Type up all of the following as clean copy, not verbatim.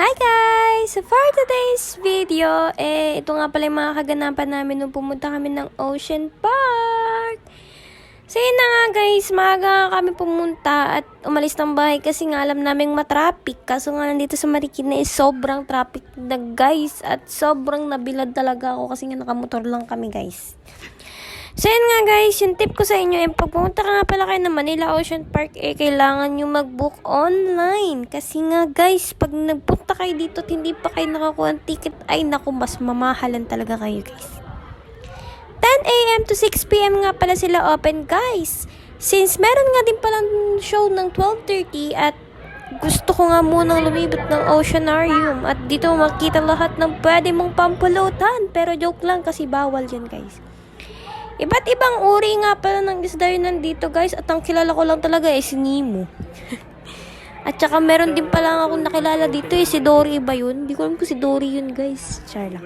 Hi guys! So for today's video, ito nga pala yung mga kaganapan namin nung pumunta kami ng Ocean Park. So yun na nga guys, maaga kami pumunta at umalis ng bahay kasi nga alam naming matraffic. Kaso nga nandito sa Marikina sobrang traffic na guys at sobrang nabilad talaga ako kasi nga nakamotor lang kami guys. So yun nga guys, yung tip ko sa inyo, pag pumunta ka nga pala kayo ng Manila Ocean Park, kailangan nyo mag-book online. Kasi nga guys, pag nagpunta kayo dito at hindi pa kayo nakakuha ng ticket, ay naku, mas mamahalan talaga kayo guys. 10 a.m. to 6 p.m. nga pala sila open guys. Since meron nga din palang show ng 12:30 at gusto ko nga munang lumibot ng Oceanarium at dito makita lahat ng pwede mong pampulutan. Pero joke lang kasi bawal yun guys. Iba't ibang uri nga pala ng isda yun nandito guys at ang kilala ko lang talaga si Nemo. At saka meron din pala akong nakilala dito si Dory ba yun? Hindi ko alam kung si Dory yun guys. Char lang.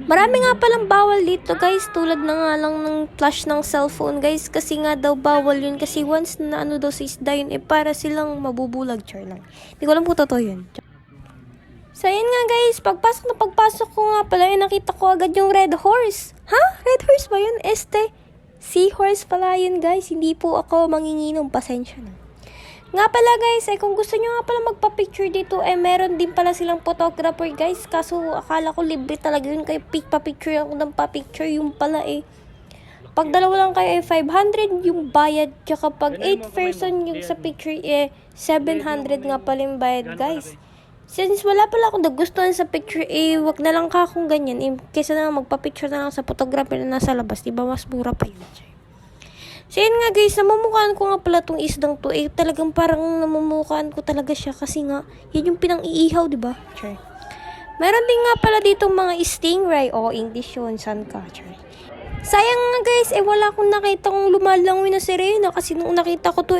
Marami nga palang bawal dito guys, tulad na nga lang ng flash ng cellphone guys, kasi nga daw bawal yun kasi once na ano daw sa isda yun para silang mabubulag. Char lang. Hindi ko alam kung totoo yun. So, yun nga guys, pagpasok ko nga pala, nakita ko agad yung red horse. Ha? Red horse ba yun? Seahorse pala yun guys. Hindi po ako manginginom. Pasensya na. Nga pala guys, kung gusto nyo nga pala magpa-picture dito, meron din pala silang photographer guys. Kaso, akala ko libre talaga yun. Kaya pa-picture ako ng pa-picture. Yung pala pag dalawa lang kayo 500 yung bayad. Tsaka pag 8 person yung sa picture, 700 nga pala yung bayad guys. Since wala pala akong nagustuhan sa picture, wag na lang ka kung ganyan. Kesa na magpa-picture na lang sa photographer na nasa labas. Diba mas mura pa yun. So yun nga guys, namumukhaan ko nga pala tong isdang to. Talagang parang namumukhaan ko talaga siya. Kasi nga, yun yung pinang-iihaw, diba? Sure. Meron din nga pala dito mga stingray. English yun. San ka? Sure. Sayang nga guys, wala akong nakita kong lumalangoy na sirena. Kasi nung nakita ko to,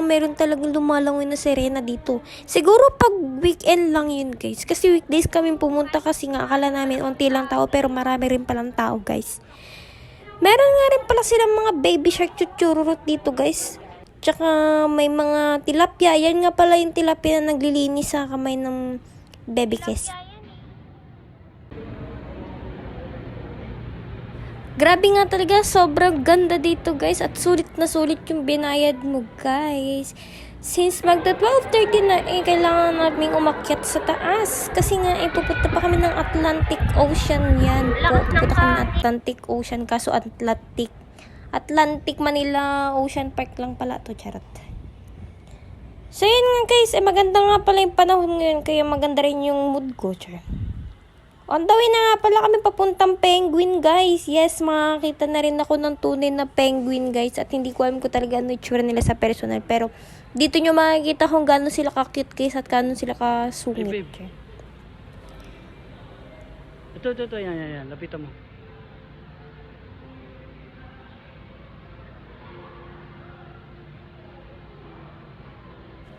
meron talagang lumalangoy na sirena dito. Siguro pag weekend lang yun guys. Kasi weekdays kami pumunta kasi nga akala namin unti lang tao pero marami rin palang tao guys. Meron nga rin pala silang mga baby shark chuchururut dito guys. Tsaka may mga tilapia. Yan nga pala yung tilapia na naglilinis sa kamay ng baby kiss. Grabe nga talaga, sobrang ganda dito guys at sulit na sulit yung binayad mo guys. Since magda 12:30 na kailangan namin umakyat sa taas. Kasi nga pupunta pa kami ng Atlantic Ocean yan po. Pupunta kami ng Atlantic Ocean kaso Atlantic Manila Ocean Park lang pala to, charot. So yun nga guys, maganda nga pala yung panahon ngayon kaya maganda rin yung mood ko, charot. On the way na nga pala kami papuntang Penguin guys. Yes, makakita na rin ako ng tunay na penguin guys. At hindi ko alam ko talaga ano itsura nila sa personal. Pero dito nyo makikita kung gaano sila ka-cute guys at gaano sila ka-sungit. Hey, ito. Yan. Lapitan mo.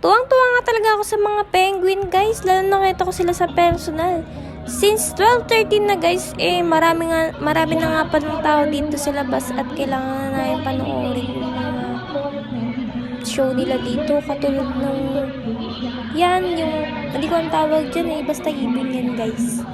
Tuwang-tuwa nga talaga ako sa mga penguin guys. Lalo nakita ko sila sa personal. Since 12:30 na guys, marami na nga pa ng tao dito sa labas at kailangan na namin panoorin yung mga show nila dito. Katulad ng yan, yung hindi ko ang tawag dyan basta ibon yan guys.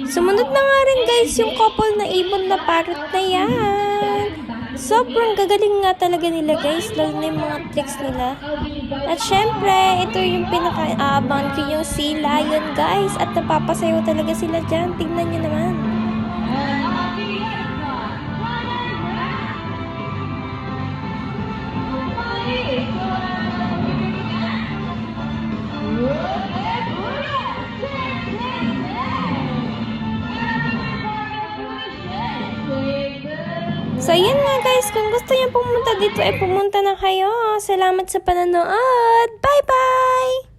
Sumunod na nga rin guys yung couple na ibon na parrot na yan. Sobrang gagaling nga talaga nila guys, lalo na yung mga tricks nila. At syempre, ito yung pinaka-aabangan ko yung sea lion guys. At napapasayaw talaga sila dyan. Tingnan nyo naman. So, yun nga guys. Kung gusto niyo pumunta dito, pumunta na kayo. Salamat sa panonood. Bye-bye!